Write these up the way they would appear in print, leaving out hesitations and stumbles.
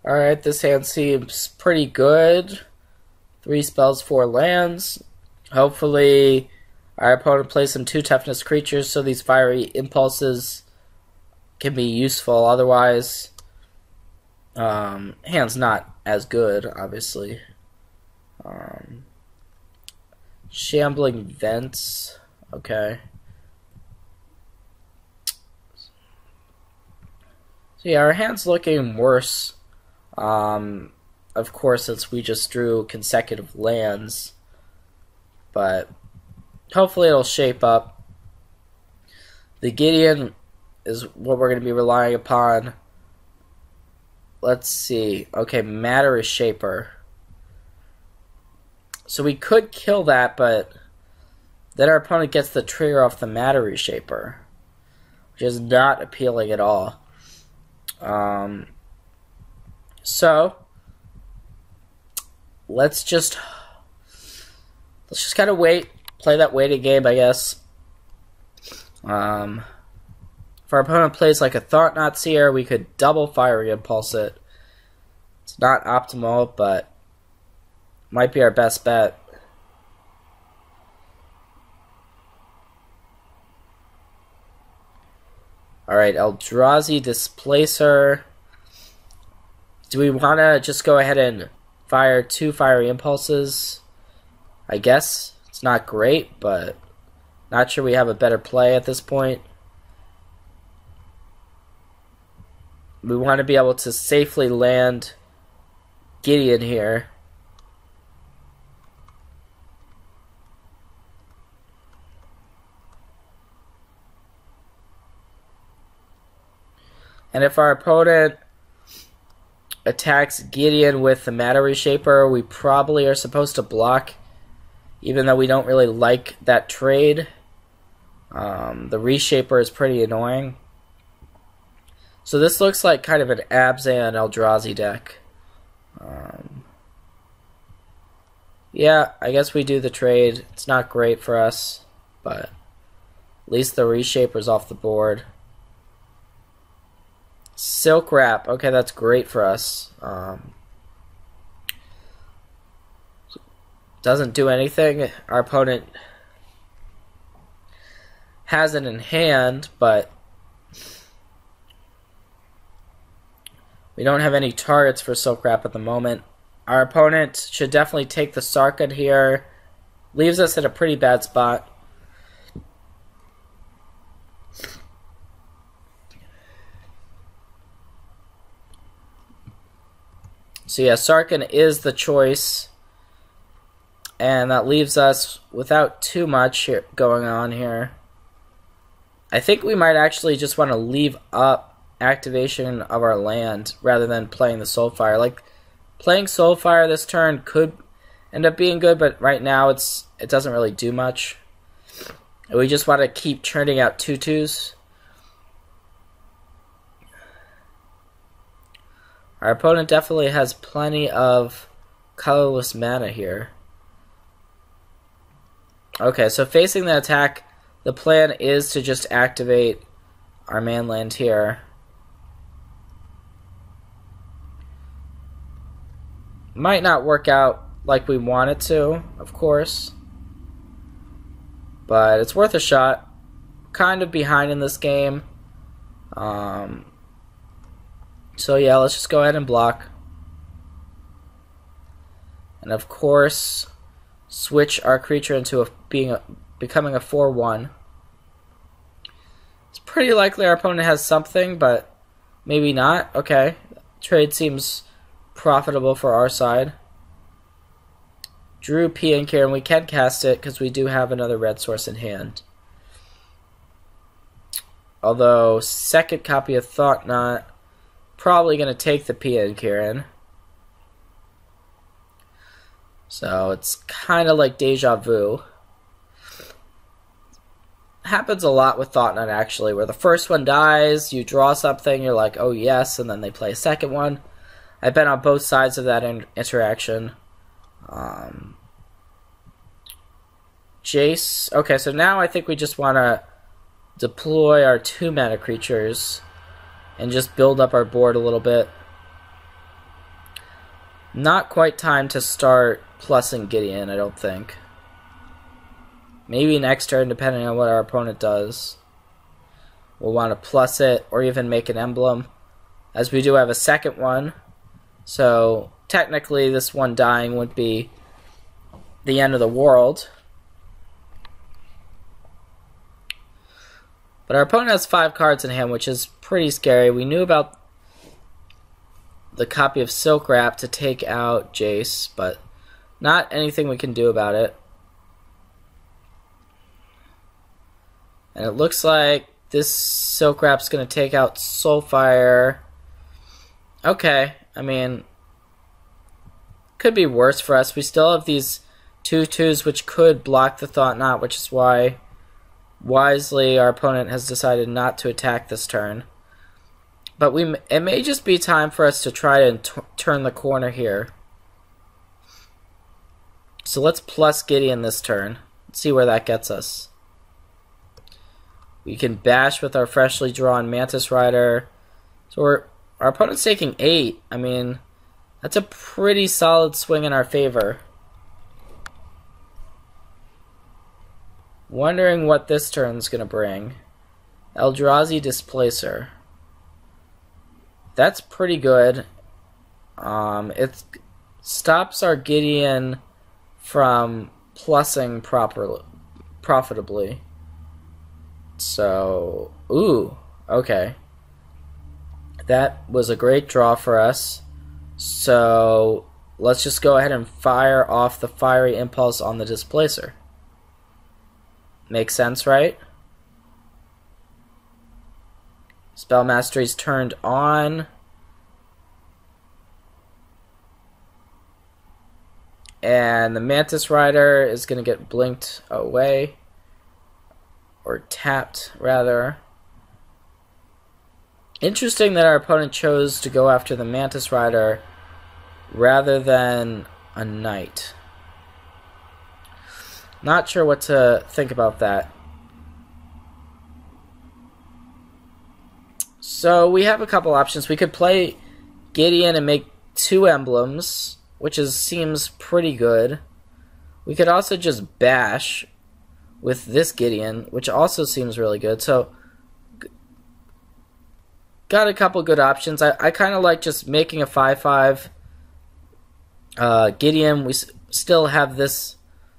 Alright, this hand seems pretty good. 3 spells, 4 lands. Hopefully, our opponent plays some 2 toughness creatures so these fiery impulses can be useful. Otherwise, hand's not as good, obviously. Shambling Vents. Okay. So yeah, our hand's looking worse. Of course, since we just drew consecutive lands. But hopefully it'll shape up. The Gideon is what we're going to be relying upon. Let's see. Okay, Matter is Shaper. So we could kill that, but then our opponent gets the trigger off the Matter Reshaper, which is not appealing at all. So let's just kind of wait, play that waiting game, I guess. If our opponent plays like a Thought-Knot Seer, we could double Fiery Impulse it. It's not optimal, but might be our best bet. Alright, Eldrazi Displacer. Do we want to just go ahead and fire 2 Fiery Impulses? I guess. It's not great, but not sure we have a better play at this point. We want to be able to safely land Gideon here. And if our opponent attacks Gideon with the Matter Reshaper, we probably are supposed to block, even though we don't really like that trade. The Reshaper is pretty annoying. So this looks like kind of an Abzan Eldrazi deck. Yeah, I guess we do the trade. It's not great for us, but at least the Reshaper's off the board. Silk Wrap. Okay, that's great for us. Doesn't do anything. Our opponent has it in hand, but we don't have any targets for Silk Wrap at the moment. Our opponent should definitely take the Sarkhan here. Leaves us in a pretty bad spot. So yeah, Sarkhan is the choice. And that leaves us without too much here going on here. I think we might actually just want to leave up activation of our land rather than playing the Soulfire. Like, playing Soulfire this turn could end up being good, but right now it doesn't really do much. We just want to keep churning out 2/2s. Our opponent definitely has plenty of colorless mana here. Okay, so facing the attack, the plan is to just activate our manland here. Might not work out like we want it to, of course. But it's worth a shot. Kind of behind in this game. So yeah, let's just go ahead and block. And of course, switch our creature into becoming a 4/1. It's pretty likely our opponent has something, but maybe not. Okay, trade seems profitable for our side. Drew Pioneer, and we can cast it because we do have another red source in hand. Although, second copy of Thought-Knot, probably going to take the Pioneer. So it's kind of like deja vu. Happens a lot with Thought-Knot, actually, where the first one dies, you draw something, you're like, oh yes, and then they play a second one. I've been on both sides of that interaction. Jace. Okay, so now I think we just want to deploy our 2 mana creatures and just build up our board a little bit. Not quite time to start plussing Gideon, I don't think. Maybe next turn, depending on what our opponent does. We'll want to plus it, or even make an emblem, as we do have a second one. So, technically, this one dying would be the end of the world. But our opponent has 5 cards in hand, which is pretty scary. We knew about the copy of Silk Wrap to take out Jace, but not anything we can do about it. And it looks like this Silk Wrap's going to take out Soulfire. Okay, I mean, could be worse for us. We still have these 2/2s which could block the Thought Knot, which is why, wisely, our opponent has decided not to attack this turn. But it may just be time for us to try and turn the corner here. So let's plus Gideon this turn. Let's see where that gets us. We can bash with our freshly drawn Mantis Rider. So our opponent's taking 8. I mean, that's a pretty solid swing in our favor. Wondering what this turn's going to bring. Eldrazi Displacer. That's pretty good. It stops our Gideon from plussing profitably. So, ooh, okay. That was a great draw for us. So, let's just go ahead and fire off the Fiery Impulse on the Displacer. Makes sense, right? Spell Mastery's turned on. And the Mantis Rider is going to get blinked away. Or tapped, rather. Interesting that our opponent chose to go after the Mantis Rider rather than a Knight. Not sure what to think about that. So we have a couple options. We could play Gideon and make 2 emblems, which seems pretty good. We could also just bash with this Gideon, which also seems really good. So, got a couple good options. I kind of like just making a 5/5 Gideon. We still have this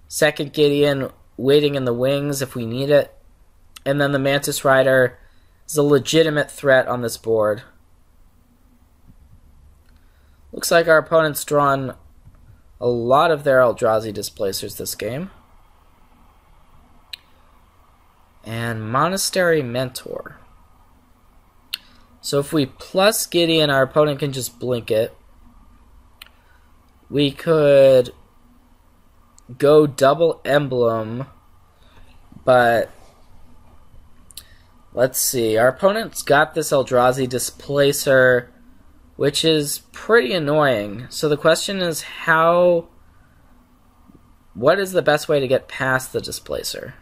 second Gideon waiting in the wings if we need it. And then the Mantis Rider is a legitimate threat on this board. Looks like our opponent's drawn a lot of their Eldrazi Displacers this game. And Monastery Mentor. So if we plus Gideon, our opponent can just blink it. We could go double emblem, but let's see. Our opponent's got this Eldrazi Displacer, which is pretty annoying. So the question is what is the best way to get past the Displacer?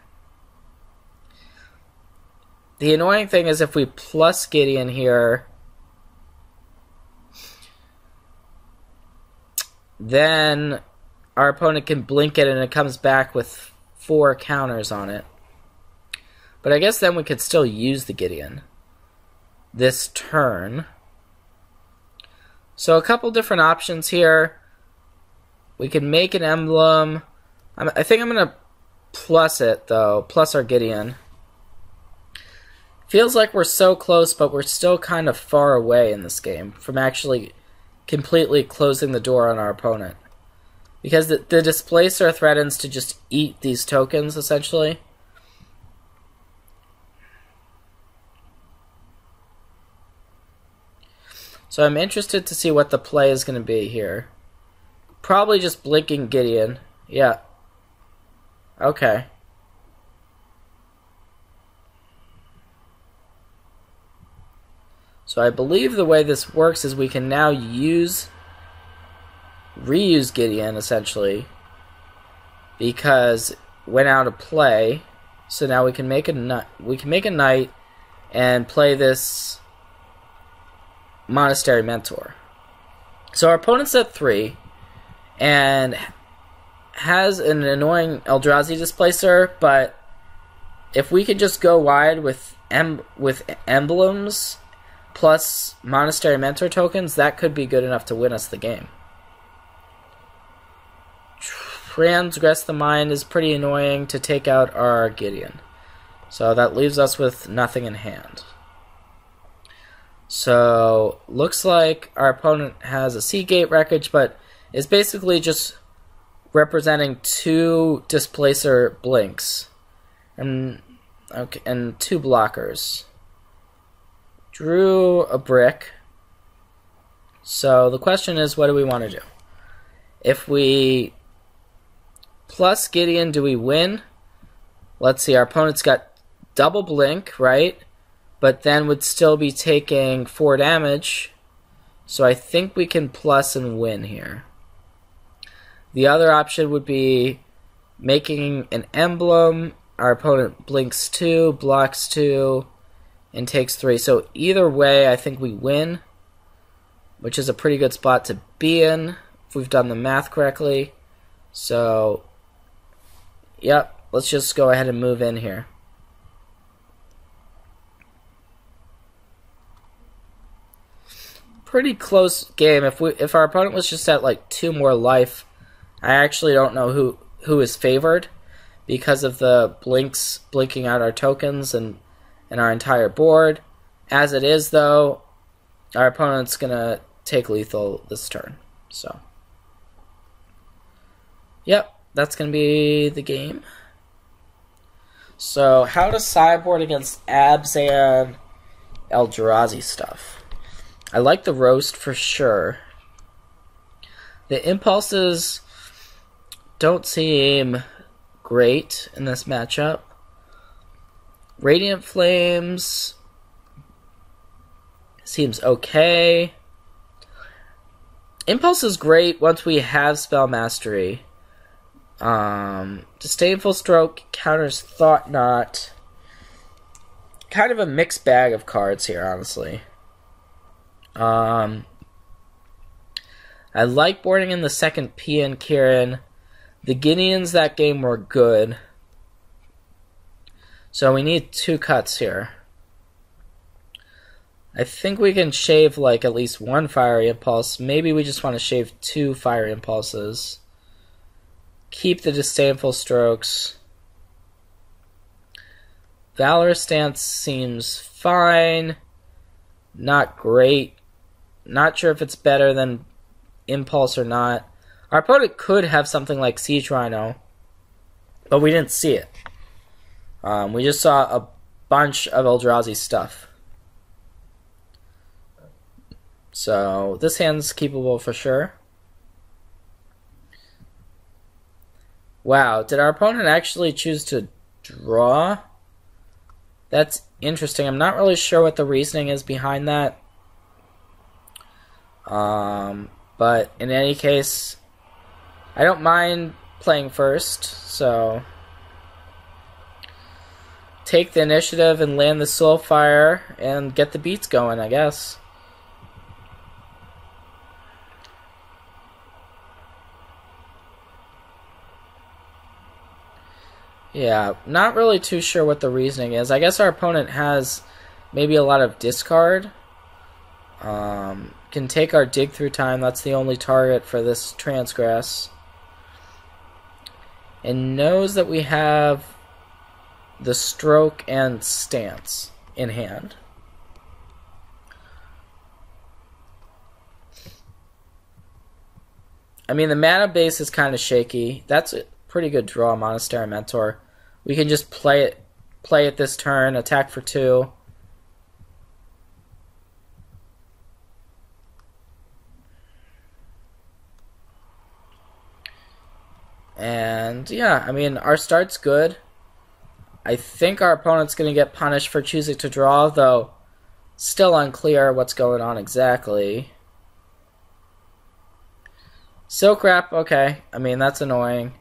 The annoying thing is if we plus Gideon here, then our opponent can blink it and it comes back with 4 counters on it. But I guess then we could still use the Gideon this turn. So a couple different options here. We can make an emblem. I think I'm going to plus it, though. Plus our Gideon. Feels like we're so close, but we're still kind of far away in this game from actually completely closing the door on our opponent. Because the Displacer threatens to just eat these tokens, essentially. So I'm interested to see what the play is going to be here. Probably just blinking Gideon. Yeah. Okay. So I believe the way this works is we can now reuse Gideon, essentially, because it went out of play. So now we can make a knight and play this Monastery Mentor. So our opponent's at 3. and has an annoying Eldrazi Displacer, but if we could just go wide with emblems plus Monastery Mentor tokens, that could be good enough to win us the game. Transgress the Mind is pretty annoying to take out our Gideon. So that leaves us with nothing in hand. So, looks like our opponent has a Seagate Wreckage, but is basically just representing 2 Displacer Blinks. And 2 blockers. Drew a brick. So the question is, what do we want to do? If we plus Gideon, do we win? Let's see, our opponent's got double blink, right? But then would still be taking 4 damage. So I think we can plus and win here. The other option would be making an emblem. Our opponent blinks 2, blocks 2, and takes 3. So either way, I think we win, which is a pretty good spot to be in if we've done the math correctly. So, yep, let's just go ahead and move in here. Pretty close game. If our opponent was just at like 2 more life, I actually don't know who is favored because of the blinking out our tokens and our entire board. As it is, though, our opponent's gonna take lethal this turn. So, yep, that's gonna be the game. So, how to sideboard against Abs and Eldrazi stuff. I like the roast for sure. The impulses don't seem great in this matchup. Radiant Flames seems okay. Impulse is great once we have Spell Mastery. Disdainful Stroke counters Thought Knot. Kind of a mixed bag of cards here, honestly. I like boarding in the second P and Kieran. The Gideons that game were good. So we need 2 cuts here. I think we can shave like at least 1 Fiery Impulse. Maybe we just want to shave 2 Fiery Impulses. Keep the Disdainful Strokes. Valor Stance seems fine. Not great. Not sure if it's better than Impulse or not. Our opponent could have something like Siege Rhino, but we didn't see it. We just saw a bunch of Eldrazi stuff. So this hand's keepable for sure. Wow, did our opponent actually choose to draw? That's interesting. I'm not really sure what the reasoning is behind that. But in any case, I don't mind playing first, so take the initiative and land the Soulfire and get the beats going, I guess. Yeah, not really too sure what the reasoning is. I guess our opponent has maybe a lot of discard. Can take our dig through time. That's the only target for this Transgress. And knows that we have the Stroke and Stance in hand. I mean, the mana base is kind of shaky. That's a pretty good draw, Monastery Mentor. We can just play it this turn, attack for 2. And yeah, I mean, our start's good. I think our opponent's going to get punished for choosing to draw, though still unclear what's going on exactly. Silk Wrap, okay. I mean, that's annoying.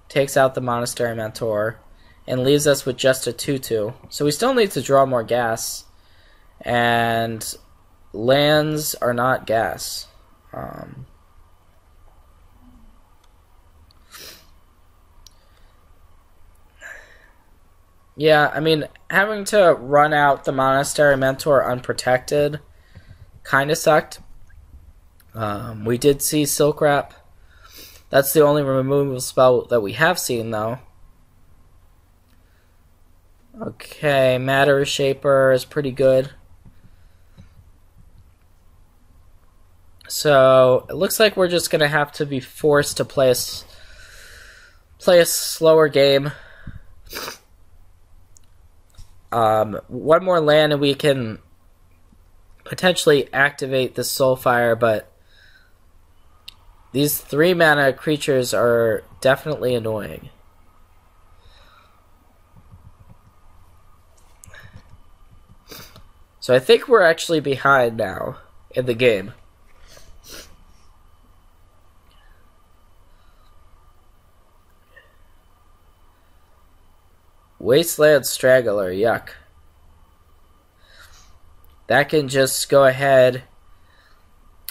Takes out the Monastery Mentor and leaves us with just a 2/2. So we still need to draw more gas. And lands are not gas. Yeah, I mean, having to run out the Monastery Mentor unprotected kind of sucked. We did see Silk Wrap. That's the only removal spell that we have seen, though. Okay, Matter Shaper is pretty good. So, it looks like we're just going to have to be forced to play a slower game. One more land and we can potentially activate the Soulfire, but these 3-mana creatures are definitely annoying. So I think we're actually behind now in the game. Wasteland Strangler, yuck. That can just go ahead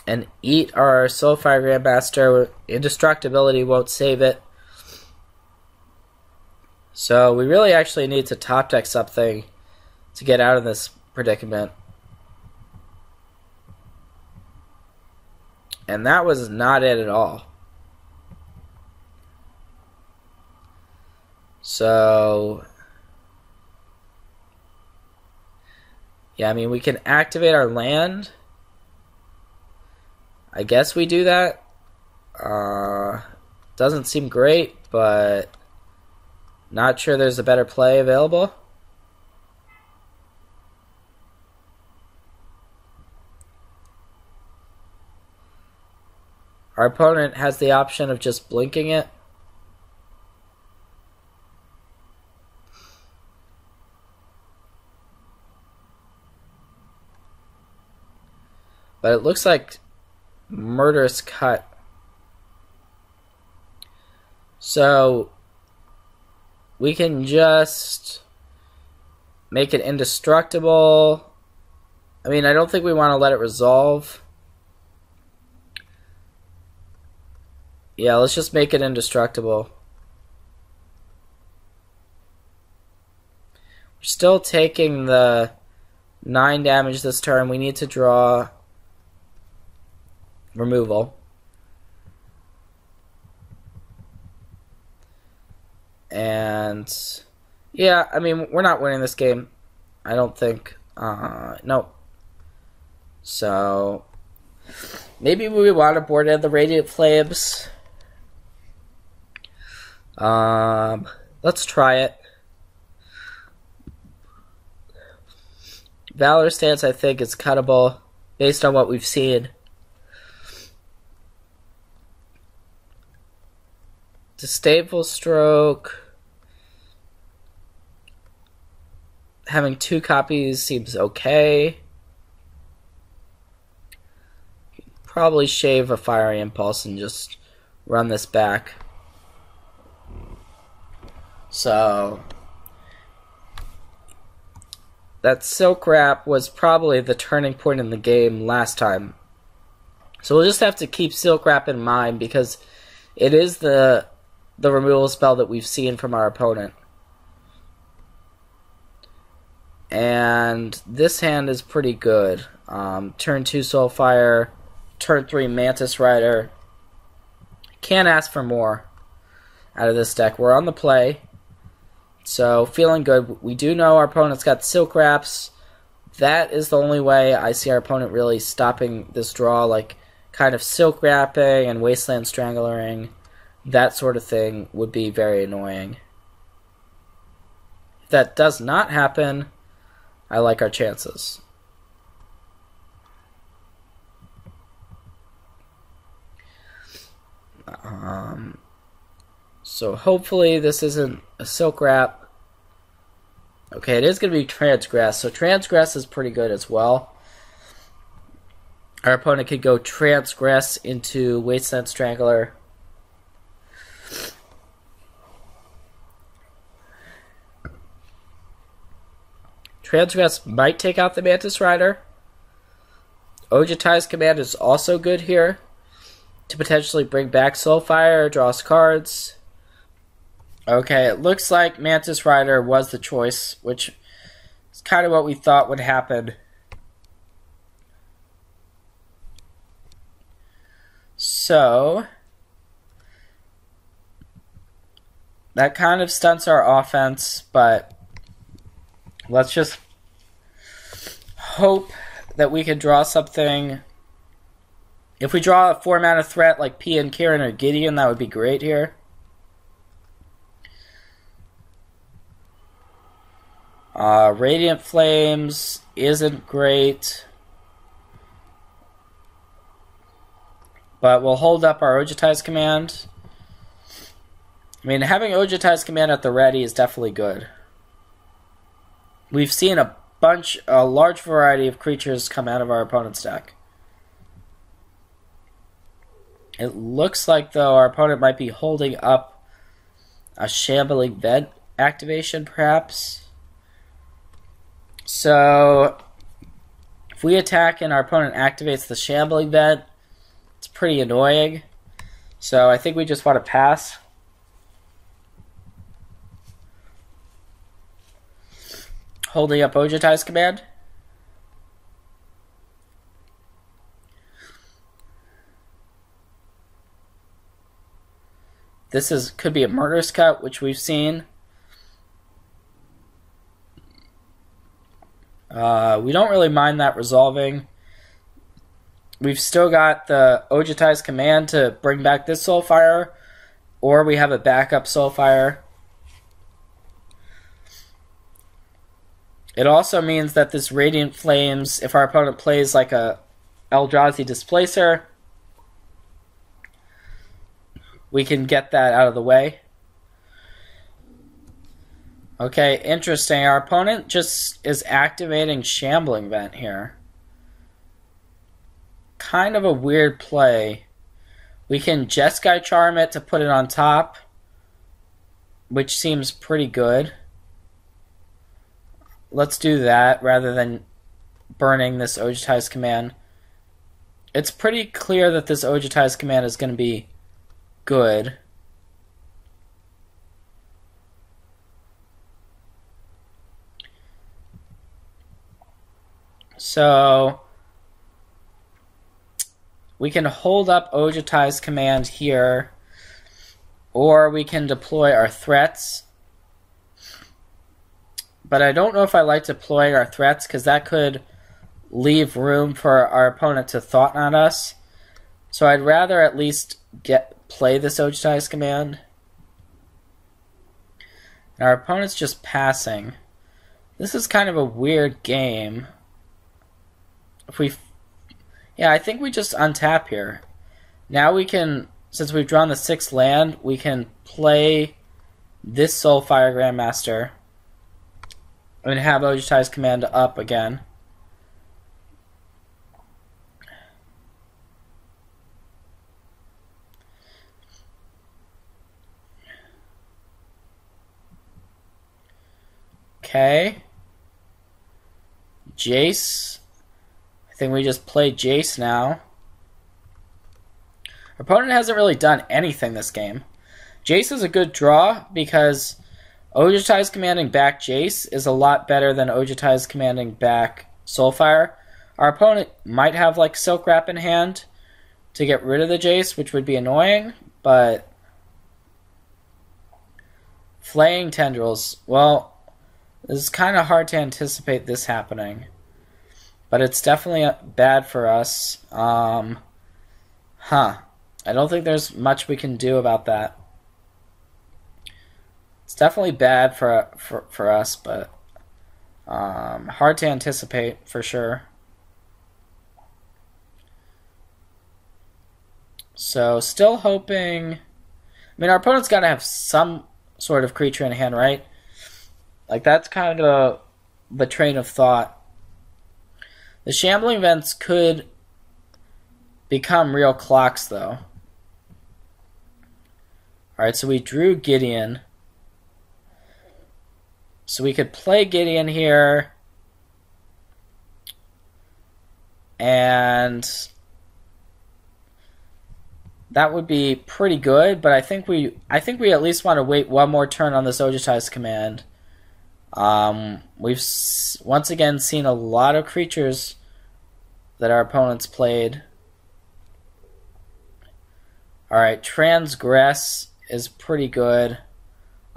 and eat our Soulfire Grandmaster. Indestructibility won't save it. So we really actually need to top deck something to get out of this predicament. And that was not it at all. So yeah, I mean, we can activate our land. I guess we do that. Doesn't seem great, but not sure there's a better play available. Our opponent has the option of just blinking it. But it looks like Murderous Cut. So we can just make it indestructible. I mean, I don't think we want to let it resolve. Yeah, let's just make it indestructible. We're still taking the 9 damage this turn. We need to draw removal. And yeah, I mean, we're not winning this game, I don't think. No. So maybe we want to board in the Radiant Flames. Let's try it. Valor Stance, I think, is cuttable based on what we've seen. Disdainful Stroke. Having 2 copies seems okay. Probably shave a Fiery Impulse and just run this back. So that Silk Wrap was probably the turning point in the game last time. So we'll just have to keep Silk Wrap in mind because it is the removal spell that we've seen from our opponent. And this hand is pretty good. Turn 2 Soulfire, turn 3 Mantis Rider. Can't ask for more out of this deck. We're on the play, so feeling good. We do know our opponent's got Silk Wraps. That is the only way I see our opponent really stopping this draw, like kind of Silk Wrapping and Wasteland Strangling. That sort of thing would be very annoying. If that does not happen, I like our chances. So hopefully this isn't a Silk Wrap. Okay, it is going to be Transgress. So Transgress is pretty good as well. Our opponent could go Transgress into Wasteland Strangler. Transgress might take out the Mantis Rider. Ojutai's Command is also good here to potentially bring back Soulfire, draw us cards. Okay, it looks like Mantis Rider was the choice, which is kind of what we thought would happen. So, that kind of stunts our offense, but let's just hope that we can draw something. If we draw a 4-mana threat like P and Kieran or Gideon, that would be great here. Radiant Flames isn't great, but we'll hold up our Ojutai's Command. I mean, having Ojutai's Command at the ready is definitely good. We've seen a large variety of creatures come out of our opponent's deck. It looks like, though, our opponent might be holding up a Shambling Vent activation, perhaps. So, if we attack and our opponent activates the Shambling Vent, it's pretty annoying. So, I think we just want to pass. Holding up Ojutai's Command. This could be a Murderous Cut, which we've seen. We don't really mind that resolving. We've still got the Ojutai's Command to bring back this Soulfire, or we have a backup Soulfire. It also means that this Radiant Flames, if our opponent plays like a Eldrazi Displacer, we can get that out of the way. Okay, interesting. Our opponent just is activating Shambling Vent here. Kind of a weird play. We can Jeskai Charm it to put it on top, which seems pretty good. Let's do that rather than burning this Ojutai's Command. It's pretty clear that this Ojutai's Command is going to be good. So we can hold up Ojutai's Command here, or we can deploy our threats. But I don't know if I like deploying our threats, because that could leave room for our opponent to Thought Knot us. So I'd rather at least play this Ojutai's Command. And our opponent's just passing. This is kind of a weird game. Yeah, I think we just untap here. Now we can, since we've drawn the 6th land, we can play this Soulfire Grandmaster and have Ojutai's Command up again. Okay. Jace. I think we just play Jace now. Our opponent hasn't really done anything this game. Jace is a good draw because Ojutai's commanding back Jace is a lot better than Ojutai's commanding back Soulfire. Our opponent might have like Silk Wrap in hand to get rid of the Jace, which would be annoying, but Flaying Tendrils, well, this is kind of hard to anticipate this happening, but it's definitely bad for us. I don't think there's much we can do about that. It's definitely bad for us, but hard to anticipate for sure. So still hoping. I mean, our opponent's got to have some sort of creature in hand, right? Like, that's kind of the train of thought. The Shambling Vents could become real clocks, though. Alright, so we drew Gideon. So we could play Gideon here. And that would be pretty good, but I think we at least want to wait one more turn on this Ojutai's command. We've once again seen a lot of creatures that our opponents played. Alright, Transgress is pretty good.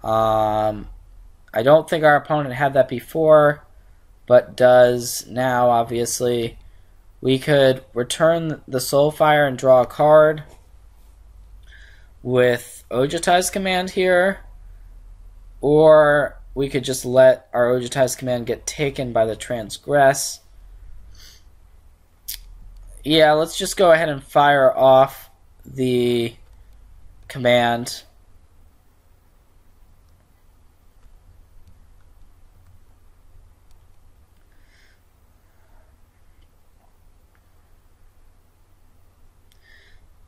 I don't think our opponent had that before, but does now, obviously. We could return the Soulfire and draw a card with Ojutai's command here, or we could just let our Ojutai's command get taken by the Transgress. Yeah, let's just go ahead and fire off the command.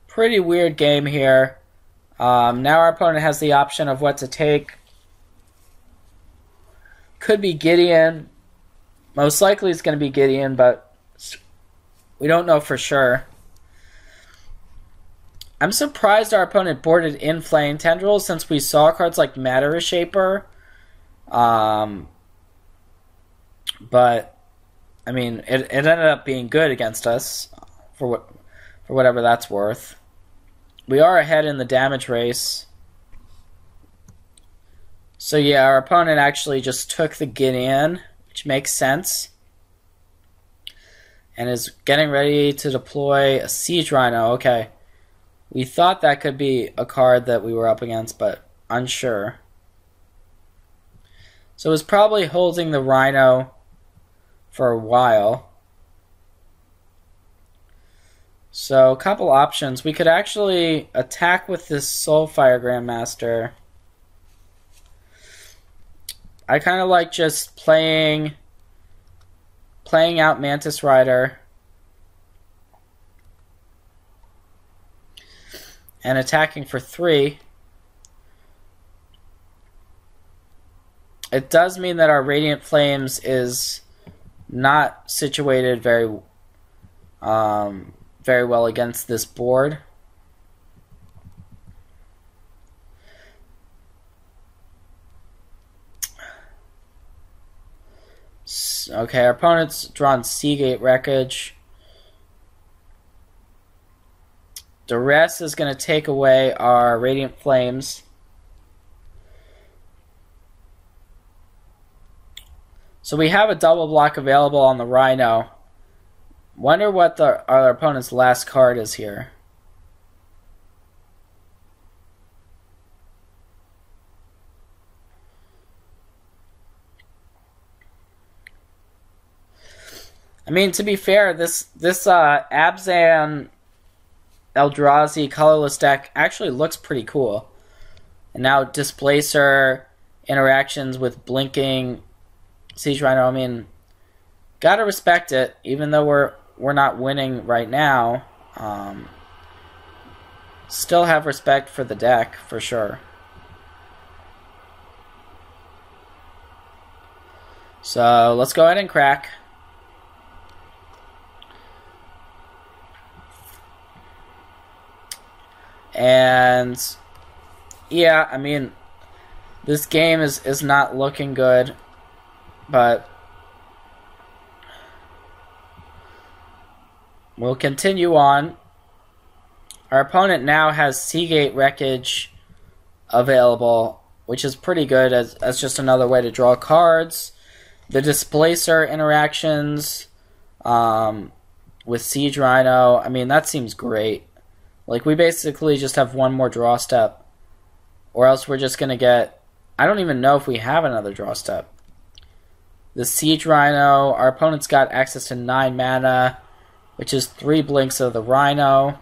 Pretty weird game here. Now our opponent has the option of what to take. Could be Gideon. Most likely it's going to be Gideon, but we don't know for sure. I'm surprised our opponent boarded in Flaying Tendrils since we saw cards like Matter Shaper. But, I mean, it ended up being good against us for whatever that's worth. We are ahead in the damage race. So yeah, our opponent actually just took the Gideon, which makes sense. And is getting ready to deploy a Siege Rhino. Okay. We thought that could be a card that we were up against, but unsure. So it was probably holding the Rhino for a while. So, a couple options. We could actually attack with this Soulfire Grandmaster. I kind of like just playing out Mantis Rider and attacking for 3. It does mean that our Radiant Flames is not situated very well against this board. Okay, our opponent's drawn Seagate Wreckage. Duress is going to take away our Radiant Flames. So we have a double block available on the Rhino. Wonder what our opponent's last card is here. I mean, to be fair, this Abzan Eldrazi colorless deck actually looks pretty cool. And now Displacer interactions with blinking Siege Rhino. I mean, gotta respect it, even though we're not winning right now. Still have respect for the deck, for sure. So, let's go ahead and crack. And, yeah, I mean, this game is not looking good, but we'll continue on. Our opponent now has Seagate Wreckage available, which is pretty good as just another way to draw cards. The Displacer interactions with Siege Rhino, I mean, that seems great. Like, we basically just have one more draw step, or else we're just going to get... I don't even know if we have another draw step. The Siege Rhino, our opponent's got access to 9 mana, which is 3 blinks of the Rhino.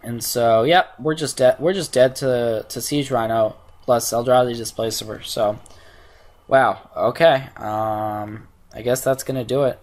And so, yep, we're just dead to Siege Rhino plus Eldrazi Displacer. So, wow, okay. I guess that's going to do it.